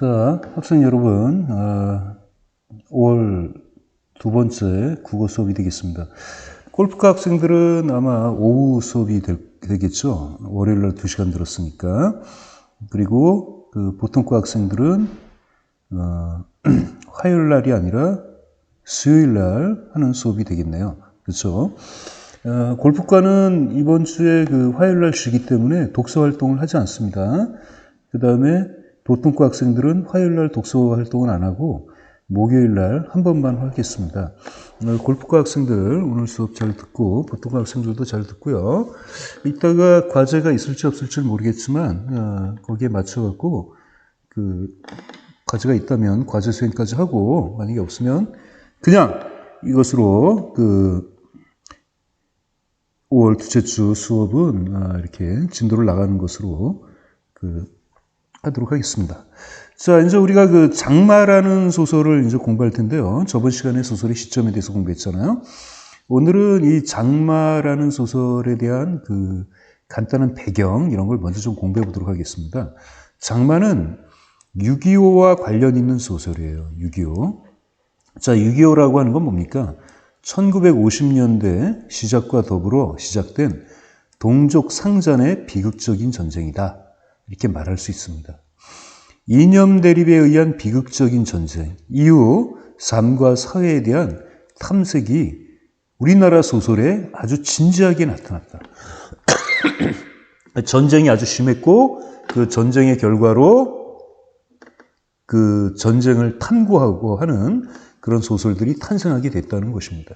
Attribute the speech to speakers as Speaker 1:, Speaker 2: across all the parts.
Speaker 1: 자, 학생 여러분, 5월 두 번째 국어 수업이 되겠습니다. 골프과 학생들은 아마 오후 수업이 되겠죠. 월요일 날 2시간 들었으니까. 그리고 그 보통과 학생들은 화요일 날이 아니라 수요일 날 하는 수업이 되겠네요. 그렇죠? 골프과는 이번 주에 그 화요일 날 쉬기 때문에 독서 활동을 하지 않습니다. 그 다음에 보통과 학생들은 화요일 날 독서 활동은 안 하고 목요일 날 한 번만 하겠습니다. 골프과 학생들 오늘 수업 잘 듣고 보통과 학생들도 잘 듣고요. 이따가 과제가 있을지 없을지 모르겠지만 거기에 맞춰갖고 그 과제가 있다면 과제 수행까지 하고 만약에 없으면 그냥 이것으로 그 5월 둘째 주 수업은 이렇게 진도를 나가는 것으로 하도록 하겠습니다. 자, 이제 우리가 그 장마라는 소설을 이제 공부할 텐데요. 저번 시간에 소설의 시점에 대해서 공부했잖아요. 오늘은 이 장마라는 소설에 대한 그 간단한 배경 이런 걸 먼저 좀 공부해 보도록 하겠습니다. 장마는 6.25와 관련 있는 소설이에요. 6.25. 자, 6.25라고 하는 건 뭡니까? 1950년대 시작과 더불어 시작된 동족 상잔의 비극적인 전쟁이다. 이렇게 말할 수 있습니다. 이념 대립에 의한 비극적인 전쟁, 이후 삶과 사회에 대한 탐색이 우리나라 소설에 아주 진지하게 나타났다. 전쟁이 아주 심했고 그 전쟁의 결과로 그 전쟁을 탐구하고 하는 그런 소설들이 탄생하게 됐다는 것입니다.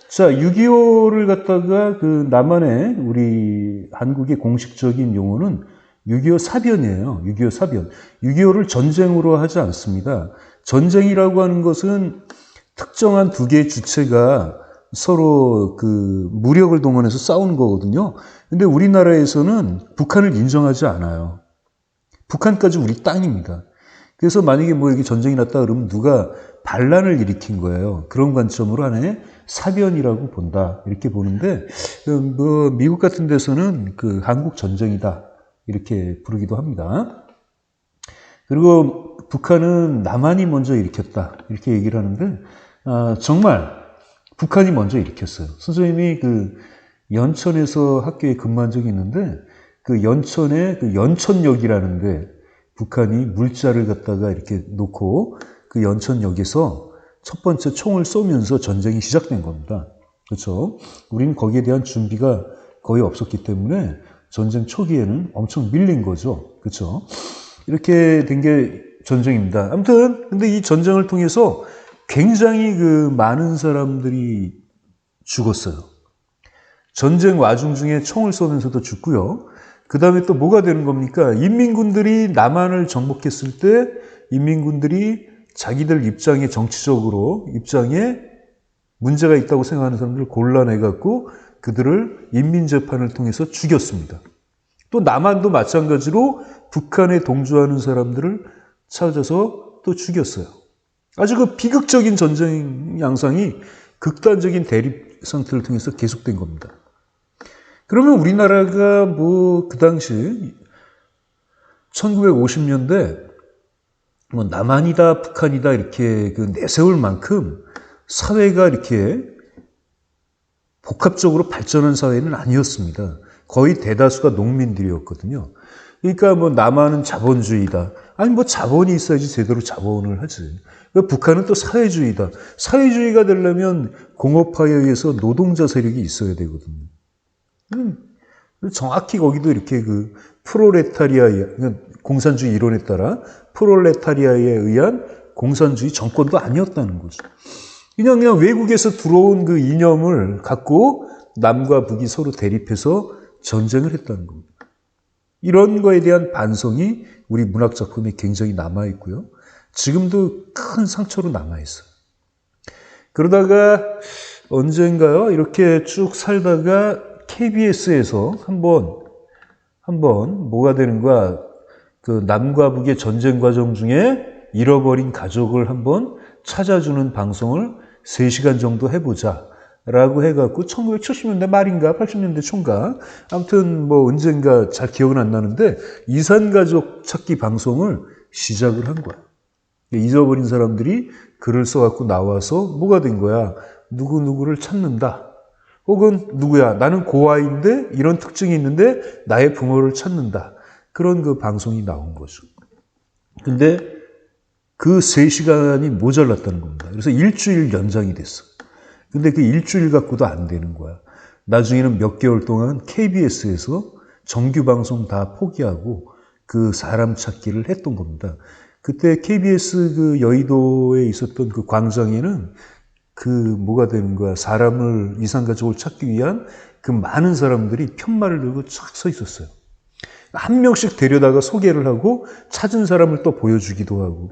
Speaker 1: 자, 6.25를 갖다가 그 남한의 우리 한국의 공식적인 용어는 6.25 사변이에요. 6.25 사변. 6.25를 전쟁으로 하지 않습니다. 전쟁이라고 하는 것은 특정한 두 개의 주체가 서로 그 무력을 동원해서 싸우는 거거든요. 근데 우리나라에서는 북한을 인정하지 않아요. 북한까지 우리 땅입니다. 그래서 만약에 뭐 이렇게 전쟁이 났다 그러면 누가 반란을 일으킨 거예요. 그런 관점으로 하나의 사변이라고 본다. 이렇게 보는데, 뭐, 미국 같은 데서는 그 한국 전쟁이다. 이렇게 부르기도 합니다. 그리고 북한은 남한이 먼저 일으켰다. 이렇게 얘기를 하는데, 정말 북한이 먼저 일으켰어요. 선생님이 그 연천에서 학교에 근무한 적이 있는데, 그 연천에 그 연천역이라는데, 북한이 물자를 갖다가 이렇게 놓고 그 연천역에서 첫 번째 총을 쏘면서 전쟁이 시작된 겁니다. 그렇죠? 우리는 거기에 대한 준비가 거의 없었기 때문에 전쟁 초기에는 엄청 밀린 거죠. 그렇죠? 이렇게 된 게 전쟁입니다. 아무튼 근데 이 전쟁을 통해서 굉장히 그 많은 사람들이 죽었어요. 전쟁 와중 중에 총을 쏘면서도 죽고요. 그 다음에 또 뭐가 되는 겁니까? 인민군들이 남한을 정복했을 때 인민군들이 자기들 입장에 정치적으로 입장에 문제가 있다고 생각하는 사람들을 골라내갖고 그들을 인민재판을 통해서 죽였습니다. 또 남한도 마찬가지로 북한에 동조하는 사람들을 찾아서 또 죽였어요. 아주 그 비극적인 전쟁 양상이 극단적인 대립 상태를 통해서 계속된 겁니다. 그러면 우리나라가 뭐 그 당시 1950년대 뭐 남한이다 북한이다 이렇게 그 내세울 만큼 사회가 이렇게 복합적으로 발전한 사회는 아니었습니다. 거의 대다수가 농민들이었거든요. 그러니까 뭐 남한은 자본주의다. 아니 뭐 자본이 있어야지 제대로 자본을 하지. 북한은 또 사회주의다. 사회주의가 되려면 공업화에 의해서 노동자 세력이 있어야 되거든요. 정확히 거기도 이렇게 그 프롤레타리아의 공산주의 이론에 따라 프롤레타리아에 의한 공산주의 정권도 아니었다는 거죠. 그냥 외국에서 들어온 그 이념을 갖고 남과 북이 서로 대립해서 전쟁을 했다는 겁니다. 이런 거에 대한 반성이 우리 문학 작품에 굉장히 남아있고요. 지금도 큰 상처로 남아있어요. 그러다가 언젠가요? 이렇게 쭉 살다가 KBS에서 한번 뭐가 되는 거야? 그 남과 북의 전쟁 과정 중에 잃어버린 가족을 한번 찾아주는 방송을 3시간 정도 해보자. 라고 해갖고 1970년대 말인가 80년대 초인가 아무튼 뭐 언젠가 잘 기억은 안 나는데 이산가족 찾기 방송을 시작을 한 거야. 잊어버린 사람들이 글을 써갖고 나와서 뭐가 된 거야? 누구누구를 찾는다. 혹은 누구야? 나는 고아인데 이런 특징이 있는데 나의 부모를 찾는다. 그런 그 방송이 나온 거죠. 근데 그 3시간이 모자랐다는 겁니다. 그래서 일주일 연장이 됐어. 근데 그 일주일 갖고도 안 되는 거야. 나중에는 몇 개월 동안 KBS에서 정규 방송 다 포기하고 그 사람 찾기를 했던 겁니다. 그때 KBS 그 여의도에 있었던 그 광장에는 그 뭐가 되는 거야. 사람을, 이산가족을 찾기 위한 그 많은 사람들이 편말을 들고 쫙 서 있었어요. 한 명씩 데려다가 소개를 하고 찾은 사람을 또 보여주기도 하고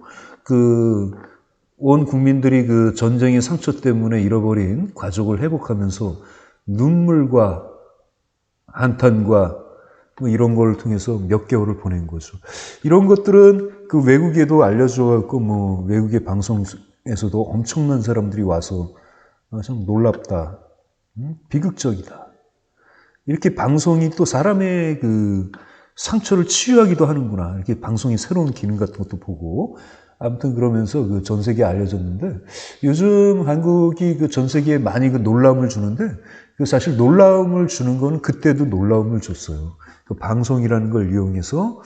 Speaker 1: 온 국민들이 그 전쟁의 상처 때문에 잃어버린 가족을 회복하면서 눈물과 한탄과 뭐 이런 걸 통해서 몇 개월을 보낸 거죠. 이런 것들은 그 외국에도 알려줘갖고 뭐 외국의 방송에서도 엄청난 사람들이 와서 참 놀랍다, 비극적이다. 이렇게 방송이 또 사람의 그 상처를 치유하기도 하는구나. 이렇게 방송의 새로운 기능 같은 것도 보고. 아무튼 그러면서 그 전 세계에 알려졌는데 요즘 한국이 그 전 세계에 많이 그 놀라움을 주는데 그 사실 놀라움을 주는 건 그때도 놀라움을 줬어요. 그 방송이라는 걸 이용해서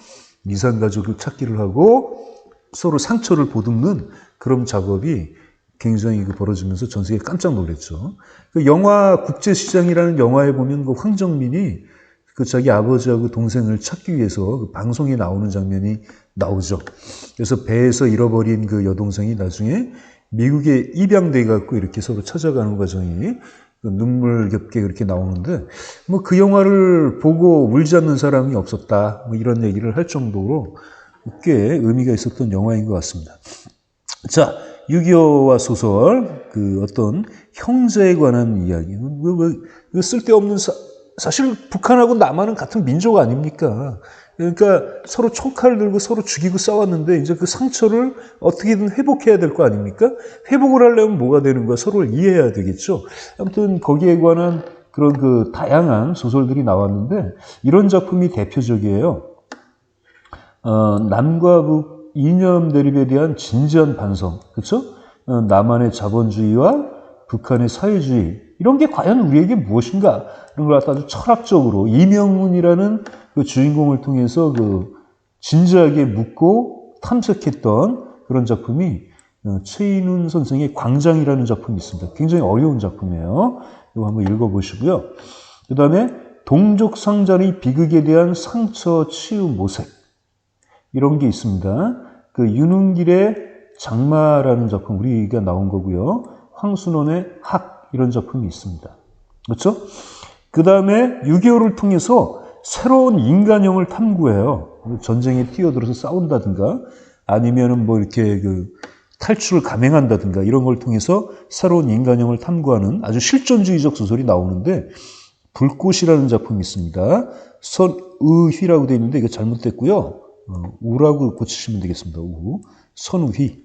Speaker 1: 이산가족을 찾기를 하고 서로 상처를 보듬는 그런 작업이 굉장히 벌어지면서 전 세계에 깜짝 놀랐죠. 그 영화 국제시장이라는 영화에 보면 그 황정민이 그 자기 아버지하고 동생을 찾기 위해서 그 방송에 나오는 장면이 나오죠. 그래서 배에서 잃어버린 그 여동생이 나중에 미국에 입양돼 갖고 이렇게 서로 찾아가는 과정이 눈물겹게 그렇게 나오는데 뭐 그 영화를 보고 울지 않는 사람이 없었다. 뭐 이런 얘기를 할 정도로 꽤 의미가 있었던 영화인 것 같습니다. 자, 6.25와 소설, 그 어떤 형제에 관한 이야기. 쓸데없는 사실 북한하고 남한은 같은 민족 아닙니까? 그러니까 서로 총칼을 들고 서로 죽이고 싸웠는데 이제 그 상처를 어떻게든 회복해야 될 거 아닙니까? 회복을 하려면 뭐가 되는 거야? 서로를 이해해야 되겠죠. 아무튼 거기에 관한 그런 그 다양한 소설들이 나왔는데 이런 작품이 대표적이에요. 남과 북 이념 대립에 대한 진지한 반성, 그렇죠? 남한의 자본주의와 북한의 사회주의 이런 게 과연 우리에게 무엇인가? 이런 걸 아주 철학적으로 이명훈이라는 그 주인공을 통해서 그 진지하게 묻고 탐색했던 그런 작품이 최인훈 선생의 광장이라는 작품이 있습니다. 굉장히 어려운 작품이에요. 이거 한번 읽어보시고요. 그 다음에 동족상잔의 비극에 대한 상처 치유 모색 이런 게 있습니다. 그 윤은길의 장마라는 작품 우리가 나온 거고요. 황순원의 학 이런 작품이 있습니다. 그렇죠? 그 다음에 6.25를 통해서 새로운 인간형을 탐구해요. 전쟁에 뛰어들어서 싸운다든가 아니면은 뭐 이렇게 그 탈출을 감행한다든가 이런 걸 통해서 새로운 인간형을 탐구하는 아주 실존주의적 소설이 나오는데 불꽃이라는 작품이 있습니다. 선의휘라고 되어 있는데 이거 잘못됐고요. 우라고 고치시면 되겠습니다. 우. 선의.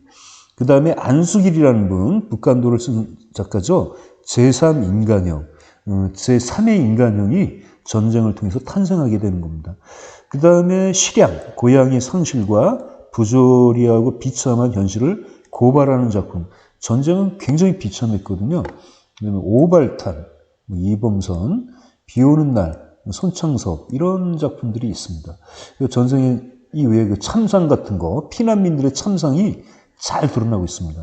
Speaker 1: 그 다음에 안수길이라는 분, 북간도를 쓴 작가죠. 제3인간형, 제3의 인간형이 전쟁을 통해서 탄생하게 되는 겁니다. 그 다음에 실양, 고향의 상실과 부조리하고 비참한 현실을 고발하는 작품. 전쟁은 굉장히 비참했거든요. 그다음에 오발탄, 이범선, 비오는 날, 손창섭 이런 작품들이 있습니다. 전쟁 이외에 그 참상 같은 거, 피난민들의 참상이 잘 드러나고 있습니다.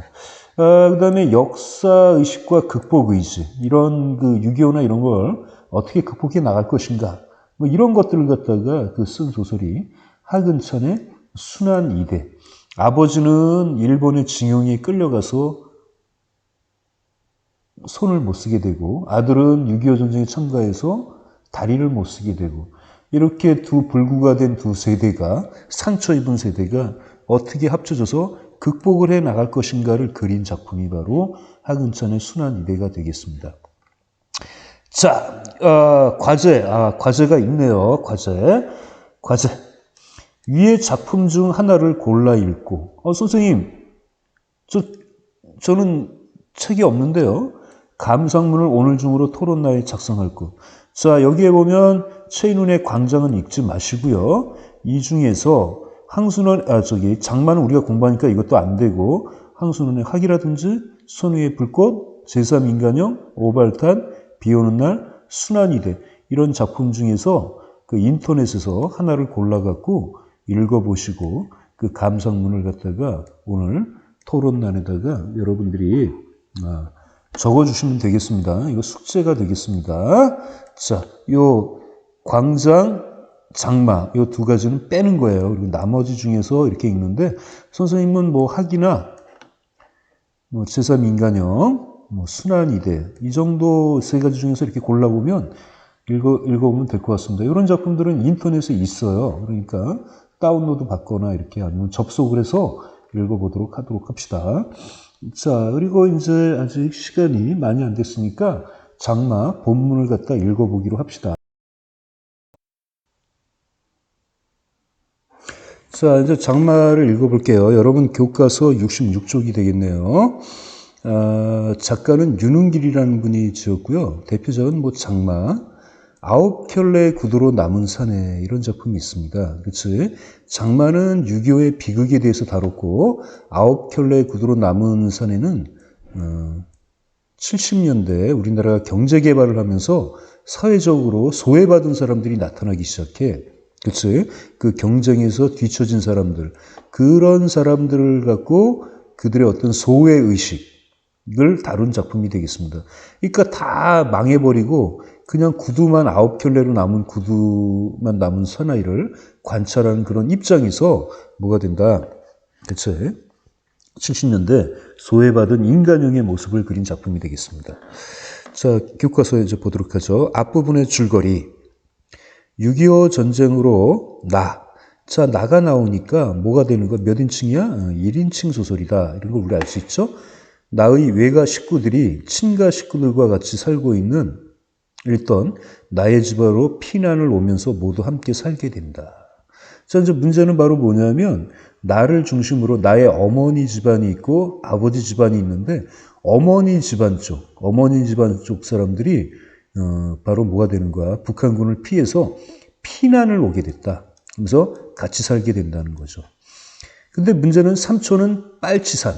Speaker 1: 그 다음에 역사의식과 극복의지, 이런 그 6.25나 이런 걸 어떻게 극복해 나갈 것인가, 뭐 이런 것들을 갖다가 그 쓴 소설이 하근찬의 순환 이대. 아버지는 일본의 징용에 끌려가서 손을 못 쓰게 되고, 아들은 6.25 전쟁에 참가해서 다리를 못 쓰게 되고, 이렇게 두 불구가 된 두 세대가, 상처 입은 세대가 어떻게 합쳐져서 극복을 해 나갈 것인가를 그린 작품이 바로 하근찬의 순환이대가 되겠습니다. 자, 과제가 있네요. 과제. 위의 작품 중 하나를 골라 읽고, 선생님, 저는 책이 없는데요. 감상문을 오늘 중으로 토론나에 작성할 것. 자, 여기에 보면 최인훈의 광장은 읽지 마시고요. 이 중에서 장마는 우리가 공부하니까 이것도 안 되고, 항순원의 학이라든지 손위의 불꽃, 제3인간형, 오발탄, 비오는 날, 순환이대 이런 작품 중에서 그 인터넷에서 하나를 골라갖고 읽어보시고 그 감상문을 갖다가 오늘 토론란에다가 여러분들이 적어주시면 되겠습니다. 이거 숙제가 되겠습니다. 자, 요 광장, 장마 요 두 가지는 빼는 거예요. 그리고 나머지 중에서 이렇게 읽는데 선생님은 뭐 학이나 뭐 제3인간형, 뭐 순환이대 이 정도 세 가지 중에서 이렇게 골라보면 읽어보면 될 것 같습니다. 이런 작품들은 인터넷에 있어요. 그러니까 다운로드 받거나 이렇게 아니면 접속을 해서 읽어보도록 하도록 합시다. 자, 그리고 이제 아직 시간이 많이 안 됐으니까 장마 본문을 갖다 읽어보기로 합시다. 자, 이제 장마를 읽어볼게요. 여러분 교과서 66쪽이 되겠네요. 작가는 윤은길이라는 분이 지었고요. 대표작은 뭐 장마, 아홉 켤레 구두로 남은 사내 이런 작품이 있습니다. 그렇지? 장마는 6.25의 비극에 대해서 다뤘고 아홉 켤레 구두로 남은 사내는 70년대 우리나라가 경제 개발을 하면서 사회적으로 소외받은 사람들이 나타나기 시작해. 그렇지? 그 경쟁에서 뒤처진 사람들, 그런 사람들을 갖고 그들의 어떤 소외의식을 다룬 작품이 되겠습니다. 그러니까 다 망해버리고 그냥 구두만 아홉 켤레로 남은 구두만 남은 사나이를 관찰하는 그런 입장에서 뭐가 된다. 그치? 70년대 소외받은 인간형의 모습을 그린 작품이 되겠습니다. 자, 교과서에 이제 보도록 하죠. 앞부분의 줄거리. 6.25 전쟁으로 자, 나가 나오니까 뭐가 되는 거야? 몇 인칭이야? 1인칭 소설이다. 이런 걸 우리 알 수 있죠? 나의 외가 식구들이 친가 식구들과 같이 살고 있는 일단 나의 집으로 피난을 오면서 모두 함께 살게 된다. 자, 이제 문제는 바로 뭐냐면 나를 중심으로 나의 어머니 집안이 있고 아버지 집안이 있는데 어머니 집안 쪽 사람들이 바로 뭐가 되는 거야? 북한군을 피해서 피난을 오게 됐다. 그래서 같이 살게 된다는 거죠. 근데 문제는 삼촌은 빨치산,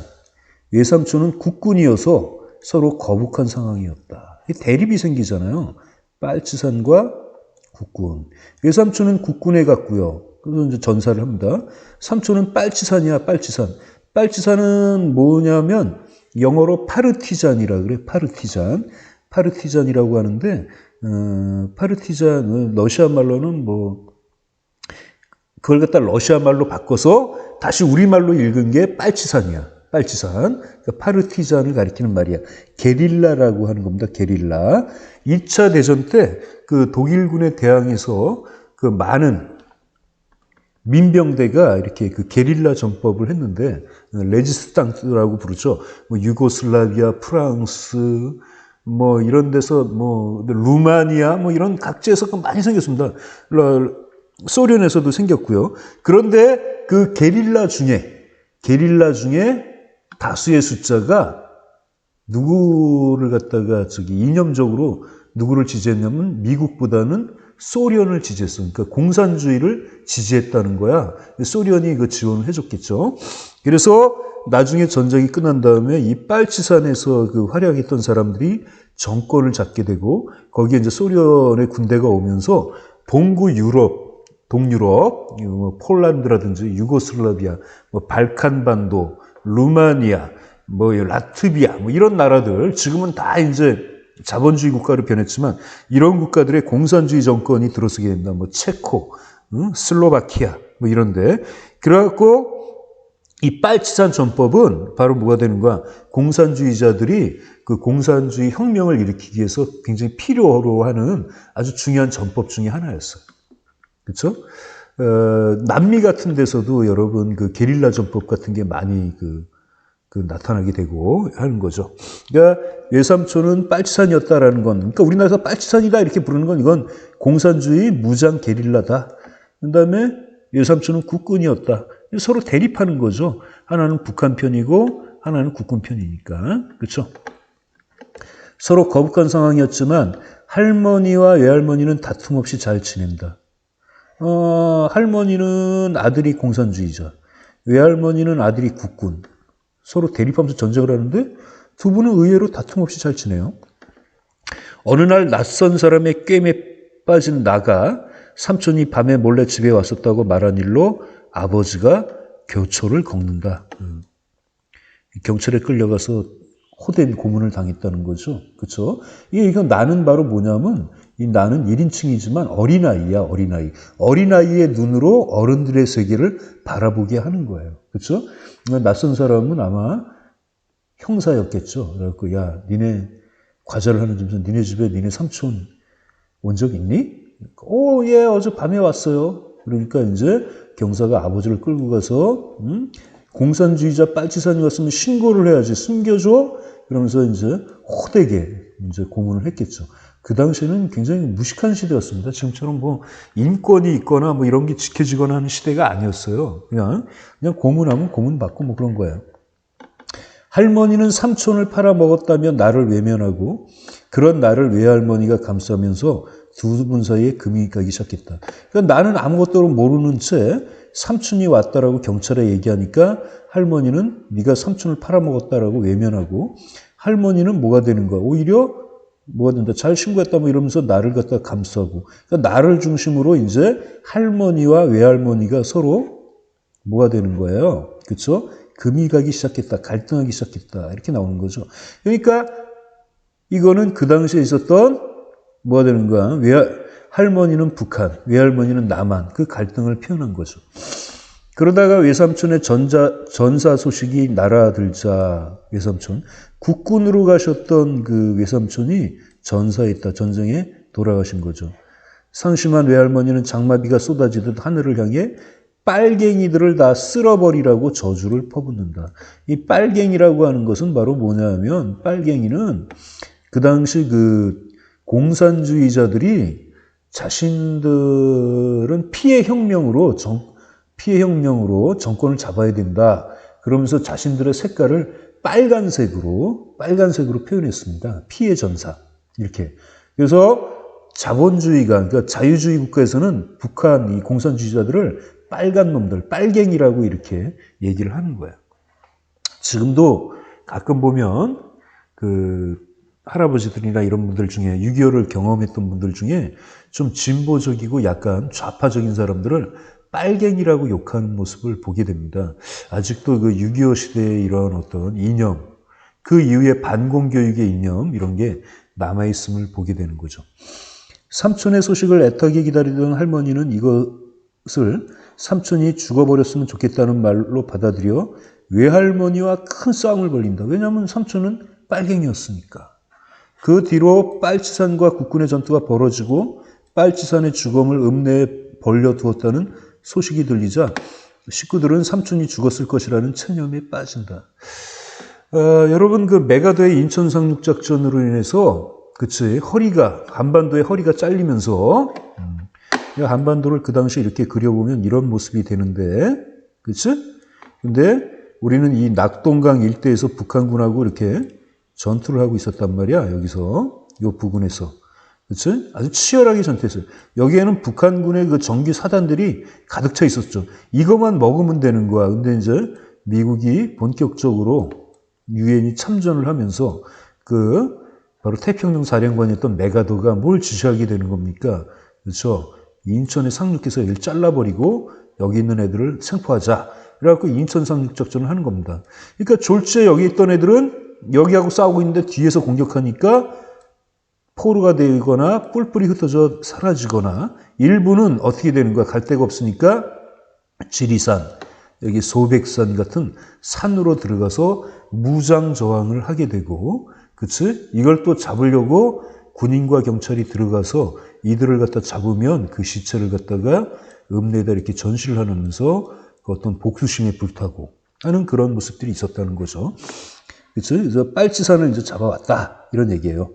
Speaker 1: 외삼촌은 국군이어서 서로 거북한 상황이었다. 대립이 생기잖아요. 빨치산과 국군. 외삼촌은 국군에 갔고요. 그래서 이제 전사를 합니다. 삼촌은 빨치산이야, 빨치산. 빨치산은 뭐냐면 영어로 파르티잔이라 그래, 파르티잔. 파르티잔이라고 하는데, 파르티잔은 러시아 말로는 뭐, 그걸 갖다 러시아 말로 바꿔서 다시 우리말로 읽은 게 빨치산이야. 빨치산. 그러니까 파르티잔을 가리키는 말이야. 게릴라라고 하는 겁니다. 게릴라. 2차 대전 때 그 독일군에 대항해서 그 많은 민병대가 이렇게 그 게릴라 전법을 했는데, 레지스탕스라고 부르죠. 뭐 유고슬라비아, 프랑스, 뭐 이런 데서 뭐 루마니아 뭐 이런 각지에서 많이 생겼습니다. 소련에서도 생겼고요. 그런데 그 게릴라 중에 다수의 숫자가 누구를 갖다가 이념적으로 누구를 지지했냐면 미국보다는 소련을 지지했어. 그러니까 공산주의를 지지했다는 거야. 소련이 그 지원을 해줬겠죠. 그래서 나중에 전쟁이 끝난 다음에 이 빨치산에서 그 활약했던 사람들이 정권을 잡게 되고 거기에 이제 소련의 군대가 오면서 동구 유럽, 동유럽, 폴란드라든지 유고슬라비아, 뭐 발칸반도, 루마니아, 뭐 라트비아, 뭐 이런 나라들 지금은 다 이제 자본주의 국가로 변했지만 이런 국가들의 공산주의 정권이 들어서게 된다. 뭐 체코, 슬로바키아, 뭐 이런데 그래갖고 이 빨치산 전법은 바로 뭐가 되는 거야? 공산주의자들이 그 공산주의 혁명을 일으키기 위해서 굉장히 필요로 하는 아주 중요한 전법 중에 하나였어요. 그렇죠? 남미 같은 데서도 여러분 그 게릴라 전법 같은 게 많이 그 나타나게 되고 하는 거죠. 그러니까 외삼촌은 빨치산이었다라는 건, 그러니까 우리나라에서 빨치산이다 이렇게 부르는 건 이건 공산주의 무장 게릴라다. 그다음에 외삼촌은 국군이었다. 서로 대립하는 거죠. 하나는 북한 편이고 하나는 국군 편이니까. 그렇죠? 서로 거북한 상황이었지만 할머니와 외할머니는 다툼 없이 잘 지낸다. 할머니는 아들이 공산주의자, 외할머니는 아들이 국군. 서로 대립하면서 전쟁을 하는데 두 분은 의외로 다툼 없이 잘 지내요. 어느 날 낯선 사람의 꿰매 빠진 나가 삼촌이 밤에 몰래 집에 왔었다고 말한 일로 아버지가 교초를 걷는다. 경찰에 끌려가서 호된 고문을 당했다는 거죠. 그렇죠? 이건 나는 바로 뭐냐면 이 나는 1인칭이지만 어린아이야, 어린아이. 어린아이의 눈으로 어른들의 세계를 바라보게 하는 거예요. 그렇죠? 낯선 사람은 아마 형사였겠죠. 그래갖고 야, 니네 과자를 하는 집에서 니네 집에 니네 삼촌 온 적 있니? 예, 어제 밤에 왔어요. 그러니까 이제 경사가 아버지를 끌고 가서 공산주의자 빨치산이 왔으면 신고를 해야지. 숨겨줘? 그러면서 이제 호되게 이제 고문을 했겠죠. 그 당시에는 굉장히 무식한 시대였습니다. 지금처럼 뭐 인권이 있거나 뭐 이런 게 지켜지거나 하는 시대가 아니었어요. 그냥 고문하면 고문받고 뭐 그런 거예요. 할머니는 삼촌을 팔아먹었다며 나를 외면하고 그런 나를 외할머니가 감싸면서 두 분 사이에 금이 가기 시작했다. 그러니까 나는 아무것도 모르는 채 삼촌이 왔다라고 경찰에 얘기하니까 할머니는 네가 삼촌을 팔아먹었다라고 외면하고 할머니는 뭐가 되는 거야? 오히려 뭐가 된다? 잘 신고했다 뭐 이러면서 나를 갖다 감싸고 그러니까 나를 중심으로 이제 할머니와 외할머니가 서로 뭐가 되는 거예요? 그렇죠? 금이 가기 시작했다. 갈등하기 시작했다. 이렇게 나오는 거죠. 그러니까 이거는 그 당시에 있었던 뭐가 되는 거야? 할머니는 북한, 외할머니는 남한. 그 갈등을 표현한 거죠. 그러다가 외삼촌의 전사 소식이 날아들자 외삼촌, 국군으로 가셨던 그 외삼촌이 전사했다. 전쟁에 돌아가신 거죠. 상심한 외할머니는 장마비가 쏟아지듯 하늘을 향해 빨갱이들을 다 쓸어버리라고 저주를 퍼붓는다. 이 빨갱이라고 하는 것은 바로 뭐냐면 빨갱이는 그 당시 그 공산주의자들이 자신들은 피해 혁명으로 정권을 잡아야 된다. 그러면서 자신들의 색깔을 빨간색으로 표현했습니다. 피해 전사 이렇게. 그래서 자본주의가 그러니까 자유주의 국가에서는 북한 이 공산주의자들을 빨간 놈들, 빨갱이라고 이렇게 얘기를 하는 거예요. 지금도 가끔 보면 그 할아버지들이나 이런 분들 중에 6.25를 경험했던 분들 중에 좀 진보적이고 약간 좌파적인 사람들을 빨갱이라고 욕하는 모습을 보게 됩니다. 아직도 그 6.25 시대의 이런 어떤 이념, 그 이후에 반공교육의 이념 이런 게 남아있음을 보게 되는 거죠. 삼촌의 소식을 애타게 기다리던 할머니는 이것을 삼촌이 죽어버렸으면 좋겠다는 말로 받아들여 외할머니와 큰 싸움을 벌린다. 왜냐하면 삼촌은 빨갱이였으니까. 그 뒤로 빨치산과 국군의 전투가 벌어지고 빨치산의 주검을 읍내에 벌려두었다는 소식이 들리자 식구들은 삼촌이 죽었을 것이라는 체념에 빠진다. 여러분 그 메가더의 인천 상륙작전으로 인해서 그치 한반도의 허리가 잘리면서 한반도를 그 당시에 이렇게 그려보면 이런 모습이 되는데 그치? 근데 우리는 이 낙동강 일대에서 북한군하고 이렇게 전투를 하고 있었단 말이야. 여기서 요 부근에서 그치? 아주 치열하게 전투했어요. 여기에는 북한군의 그 정규 사단들이 가득 차 있었죠. 이것만 먹으면 되는 거야. 근데 이제 미국이 본격적으로 유엔이 참전을 하면서 그 바로 태평양 사령관이었던 메가더가 뭘 지시하게 되는 겁니까? 그렇죠? 인천에 상륙해서 얘를 잘라버리고 여기 있는 애들을 생포하자. 그래갖고 인천 상륙작전을 하는 겁니다. 그러니까 졸지에 여기 있던 애들은 여기하고 싸우고 있는데 뒤에서 공격하니까 포로가 되거나 뿔뿔이 흩어져 사라지거나 일부는 어떻게 되는 거야? 갈 데가 없으니까 지리산, 여기 소백산 같은 산으로 들어가서 무장 저항을 하게 되고 그치? 이걸 또 잡으려고 군인과 경찰이 들어가서 이들을 갖다 잡으면 그 시체를 갖다가 읍내에다 이렇게 전시를 하면서 그 어떤 복수심에 불타고 하는 그런 모습들이 있었다는 거죠. 그치? 그래서 빨치산을 이제 잡아왔다. 이런 얘기예요.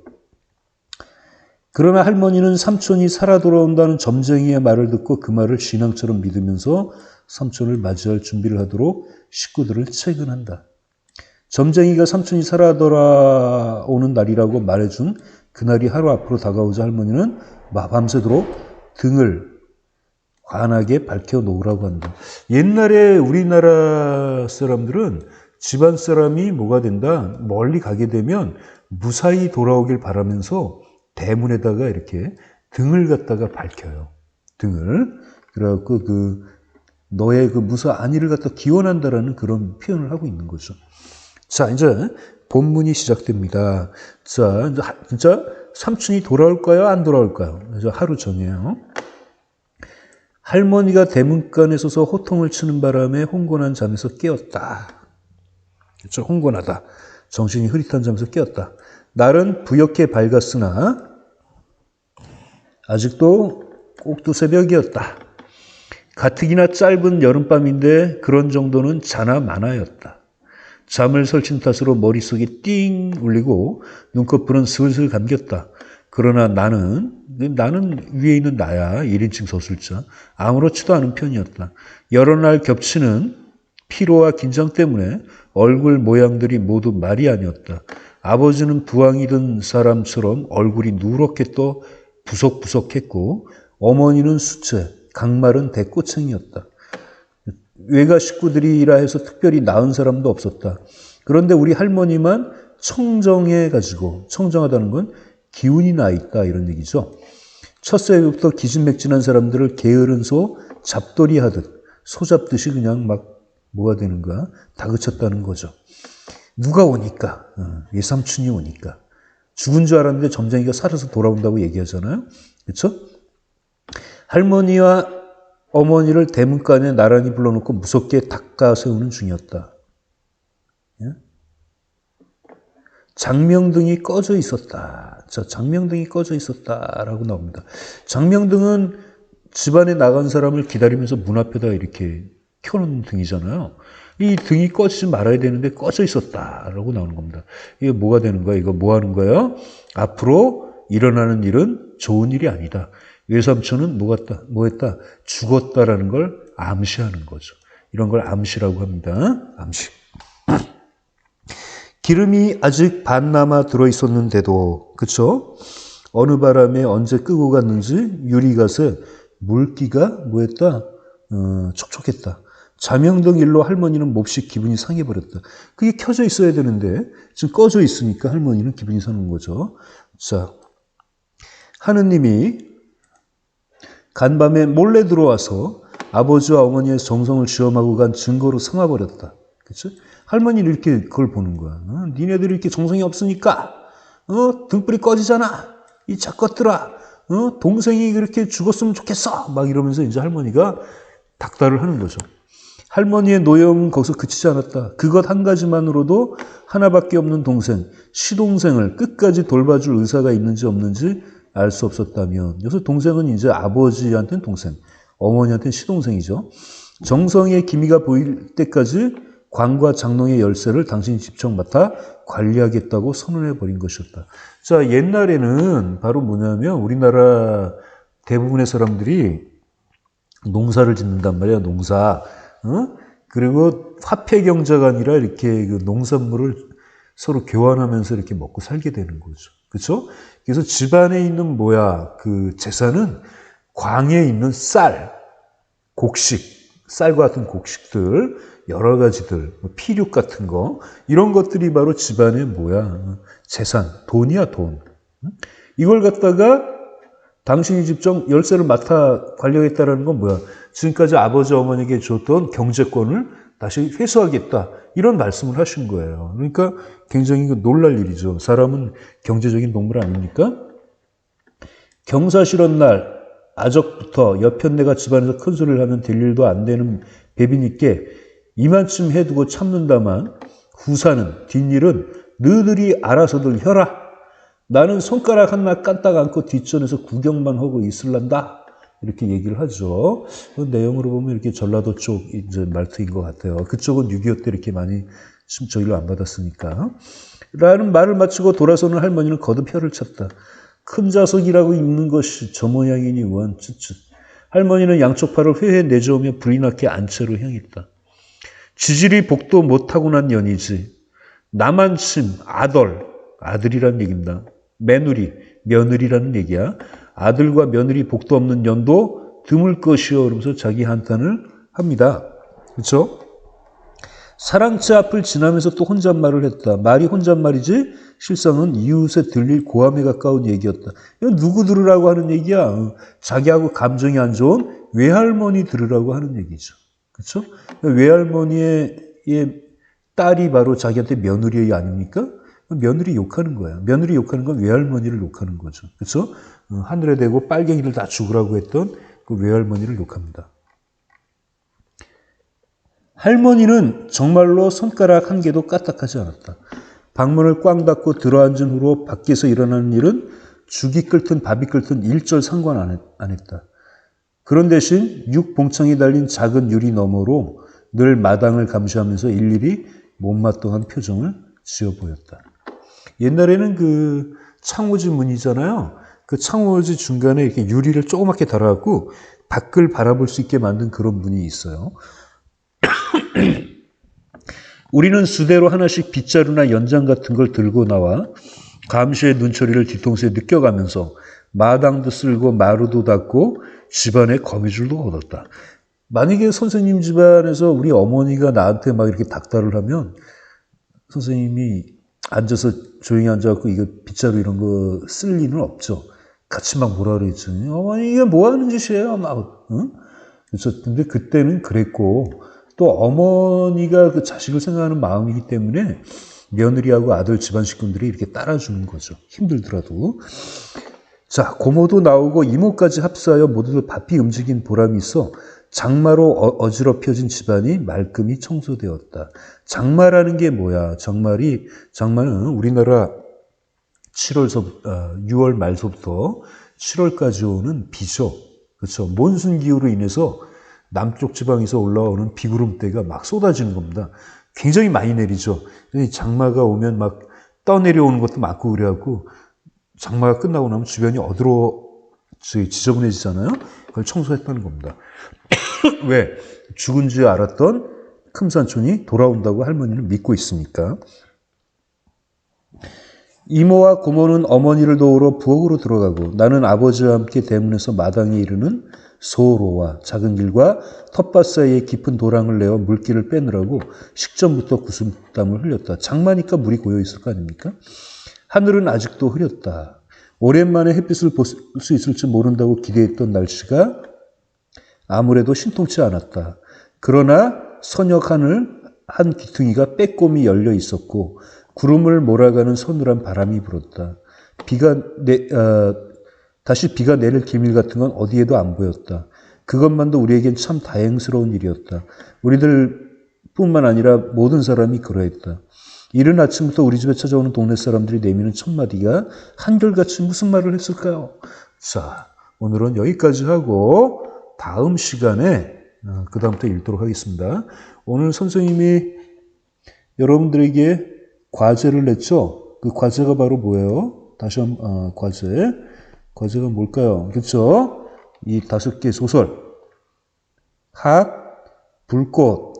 Speaker 1: 그러나 할머니는 삼촌이 살아 돌아온다는 점쟁이의 말을 듣고 그 말을 신앙처럼 믿으면서 삼촌을 맞이할 준비를 하도록 식구들을 채근한다. 점쟁이가 삼촌이 살아 돌아오는 날이라고 말해준 그날이 하루 앞으로 다가오자 할머니는 밤새도록 등을 환하게 밝혀놓으라고 한다. 옛날에 우리나라 사람들은 집안 사람이 뭐가 된다, 멀리 가게 되면 무사히 돌아오길 바라면서 대문에다가 이렇게 등을 갖다가 밝혀요. 등을. 그래갖고 너의 무사 안위를 갖다 기원한다라는 그런 표현을 하고 있는 거죠. 자, 이제 본문이 시작됩니다. 자, 이제 진짜 삼촌이 돌아올까요? 안 돌아올까요? 이제 하루 전이에요. 할머니가 대문간에 서서 호통을 치는 바람에 홍곤한 잠에서 깨었다. 그렇죠? 홍곤하다. 정신이 흐릿한 잠에서 깨었다. 날은 부옇게 밝았으나 아직도 꼭두 새벽이었다. 가뜩이나 짧은 여름밤인데 그런 정도는 자나 마나였다. 잠을 설친 탓으로 머릿속이 띵 울리고 눈꺼풀은 슬슬 감겼다. 그러나 나는 위에 있는 나야. 1인칭 서술자. 아무렇지도 않은 편이었다. 여러 날 겹치는 피로와 긴장 때문에 얼굴 모양들이 모두 말이 아니었다. 아버지는 부항이 든 사람처럼 얼굴이 누렇게 또 부석부석했고 어머니는 수채, 강마른 대꼬챙이였다. 외가 식구들이라 해서 특별히 나은 사람도 없었다. 그런데 우리 할머니만 청정해가지고, 청정하다는 건 기운이 나 있다 이런 얘기죠. 첫 새벽부터 기진맥진한 사람들을 게으른 소 잡돌이 하듯 소잡듯이 그냥 막 뭐가 되는가 다그쳤다는 거죠. 누가 오니까? 외삼촌이 오니까. 죽은 줄 알았는데 점쟁이가 살아서 돌아온다고 얘기하잖아요. 그렇죠? 할머니와 어머니를 대문간에 나란히 불러놓고 무섭게 닦아 세우는 중이었다. 예? 장명등이 꺼져 있었다. 자, 장명등이 꺼져 있었다라고 나옵니다. 장명등은 집안에 나간 사람을 기다리면서 문 앞에다 이렇게 켜놓는 등이잖아요. 이 등이 꺼지지 말아야 되는데 꺼져 있었다라고 나오는 겁니다. 이게 뭐가 되는 거야? 이거 뭐 하는 거야? 앞으로 일어나는 일은 좋은 일이 아니다. 외삼촌은 뭐 했다? 죽었다라는 걸 암시하는 거죠. 이런 걸 암시라고 합니다. 암시. 기름이 아직 반 남아 들어있었는데도, 그쵸? 어느 바람에 언제 끄고 갔는지 유리갓에 물기가 뭐 했다? 촉촉했다. 자명등 일로 할머니는 몹시 기분이 상해버렸다. 그게 켜져 있어야 되는데 지금 꺼져 있으니까 할머니는 기분이 상한 거죠. 자, 하느님이 간밤에 몰래 들어와서 아버지와 어머니의 정성을 시험하고 간 증거로 삼아버렸다. 그렇죠? 할머니는 이렇게 그걸 보는 거야. 니네들이 이렇게 정성이 없으니까 등불이 꺼지잖아. 이 작것들아. 동생이 그렇게 죽었으면 좋겠어. 막 이러면서 이제 할머니가 닥달을 하는 거죠. 할머니의 노여움은 거기서 그치지 않았다. 그것 한 가지만으로도 하나밖에 없는 동생, 시동생을 끝까지 돌봐줄 의사가 있는지 없는지 알 수 없었다면, 여기서 동생은 이제 아버지한테는 동생, 어머니한테는 시동생이죠. 정성의 기미가 보일 때까지 관과 장롱의 열쇠를 당신이 직접 맡아 관리하겠다고 선언해버린 것이었다. 자, 옛날에는 바로 뭐냐면 우리나라 대부분의 사람들이 농사를 짓는단 말이야, 농사. 그리고 화폐 경제가 아니라 이렇게 그 농산물을 서로 교환하면서 이렇게 먹고 살게 되는 거죠. 그렇죠? 그래서 집안에 있는 그 재산은 광에 있는 쌀, 곡식, 쌀과 같은 곡식들, 여러 가지들, 피륙 같은 거, 이런 것들이 바로 집안의 재산, 돈이야, 돈. 이걸 갖다가 당신이 직접 열쇠를 맡아 관리하겠다는 건 뭐야? 지금까지 아버지, 어머니에게 줬던 경제권을 다시 회수하겠다. 이런 말씀을 하신 거예요. 그러니까 굉장히 놀랄 일이죠. 사람은 경제적인 동물 아닙니까? 경사실한 날, 아적부터 여편네가 집안에서 큰 소리를 하면 될 일도 안 되는 배비니께 이만큼 해두고 참는다만 후사는, 뒷일은 너희들이 알아서들 혀라. 나는 손가락 하나 까딱 않고 뒷전에서 구경만 하고 있을란다. 이렇게 얘기를 하죠. 그 내용으로 보면 이렇게 전라도 쪽 이제 말투인 것 같아요. 그쪽은 6.25 때 이렇게 많이 저희를 안 받았으니까. 라는 말을 마치고 돌아서는 할머니는 거듭 혀를 쳤다. 큰 자석이라고 입는 것이 저 모양이니 원 쯧쯧. 할머니는 양쪽 팔을 회회 내저으며 불이 나게 안채로 향했다. 지질이 복도 못하고 난 년이지. 남한침, 아들이라는 얘기입니다. 며느리라는 얘기야. 아들과 며느리 복도 없는 년도 드물 것이요. 그러면서 자기 한탄을 합니다. 그렇죠? 사랑채 앞을 지나면서 또 혼잣말을 했다. 말이 혼잣말이지 실상은 이웃에 들릴 고함에 가까운 얘기였다. 이건 누구 들으라고 하는 얘기야? 자기하고 감정이 안 좋은 외할머니 들으라고 하는 얘기죠. 그렇죠? 외할머니의 딸이 바로 자기한테 며느리 아닙니까? 며느리 욕하는 거야. 며느리 욕하는 건 외할머니를 욕하는 거죠. 그렇죠? 하늘에 대고 빨갱이를 다 죽으라고 했던 그 외할머니를 욕합니다. 할머니는 정말로 손가락 한 개도 까딱하지 않았다. 방문을 꽝 닫고 들어앉은 후로 밖에서 일어나는 일은 죽이 끓든 밥이 끓든 일절 상관 안 했다. 그런 대신 육봉창이 달린 작은 유리 너머로 늘 마당을 감시하면서 일일이 못마땅한 표정을 지어 보였다. 옛날에는 그 창호지 문이잖아요. 그 창호지 중간에 이렇게 유리를 조그맣게 달아갖고 밖을 바라볼 수 있게 만든 그런 문이 있어요. 우리는 수대로 하나씩 빗자루나 연장 같은 걸 들고 나와 감시의 눈초리를 뒤통수에 느껴가면서 마당도 쓸고 마루도 닦고 집안에 거미줄도 얻었다. 만약에 선생님 집안에서 우리 어머니가 나한테 막 이렇게 닥달을 하면 선생님이 앉아서 조용히 앉아갖고 이거 빗자루 이런 거 쓸 리는 없죠. 같이 막 뭐라 그랬지. 어머니 이게 뭐 하는 짓이에요? 막, 응? 그래서 근데 그때는 그랬고 또 어머니가 그 자식을 생각하는 마음이기 때문에 며느리하고 아들 집안 식구들이 이렇게 따라주는 거죠. 힘들더라도. 자, 고모도 나오고 이모까지 합사하여 모두들 바삐 움직인 보람이 있어 장마로 어지럽혀진 집안이 말끔히 청소되었다. 장마라는 게 뭐야? 장마는 우리나라 6월 말서부터 7월까지 오는 비죠. 그렇죠? 몬순 기후로 인해서 남쪽 지방에서 올라오는 비구름대가 막 쏟아지는 겁니다. 굉장히 많이 내리죠. 장마가 오면 막 떠내려오는 것도 많고 그래갖고 장마가 끝나고 나면 주변이 지저분해지잖아요. 그걸 청소했다는 겁니다. 왜? 죽은 줄 알았던 금산촌이 돌아온다고 할머니는 믿고 있으니까. 이모와 고모는 어머니를 도우러 부엌으로 들어가고 나는 아버지와 함께 대문에서 마당에 이르는 소로와 작은 길과 텃밭 사이에 깊은 도랑을 내어 물기를 빼느라고 식전부터 구슬땀을 흘렸다. 장마니까 물이 고여있을 거 아닙니까? 하늘은 아직도 흐렸다. 오랜만에 햇빛을 볼 수 있을지 모른다고 기대했던 날씨가 아무래도 신통치 않았다. 그러나 서녁 하늘 한 귀퉁이가 빼꼼히 열려 있었고 구름을 몰아가는 서늘한 바람이 불었다. 다시 비가 내릴 기밀 같은 건 어디에도 안 보였다. 그것만도 우리에겐 참 다행스러운 일이었다. 우리들뿐만 아니라 모든 사람이 그러했다. 이른 아침부터 우리 집에 찾아오는 동네 사람들이 내미는 첫마디가 한결같이 무슨 말을 했을까요? 자, 오늘은 여기까지 하고 다음 시간에 그 다음부터 읽도록 하겠습니다. 오늘 선생님이 여러분들에게 과제를 냈죠? 그 과제가 바로 뭐예요? 다시 한번 과제가 뭘까요? 그렇죠? 이 5개 소설 학, 불꽃,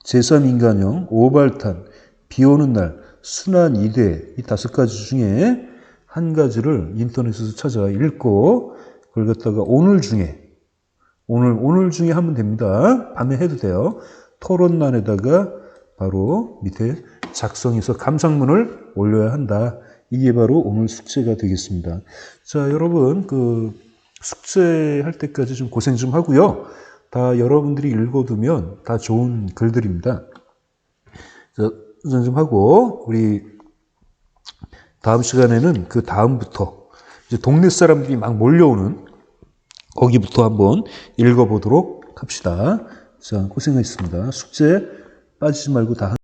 Speaker 1: 제3인간형, 오발탄, 비오는 날, 순환 이대 이 5가지 중에 한 가지를 인터넷에서 찾아 읽고 그걸 갖다가 오늘 중에 하면 됩니다. 밤에 해도 돼요. 토론란에다가 바로 밑에 작성해서 감상문을 올려야 한다. 이게 바로 오늘 숙제가 되겠습니다. 자, 여러분 그 숙제할 때까지 좀 고생 좀 하고요. 다 여러분들이 읽어두면 다 좋은 글들입니다. 자, 고생 좀 하고 우리 다음 시간에는 그 다음부터 이제 동네 사람들이 막 몰려오는 거기부터 한번 읽어보도록 합시다. 자, 고생하셨습니다. 숙제 빠지지 말고 다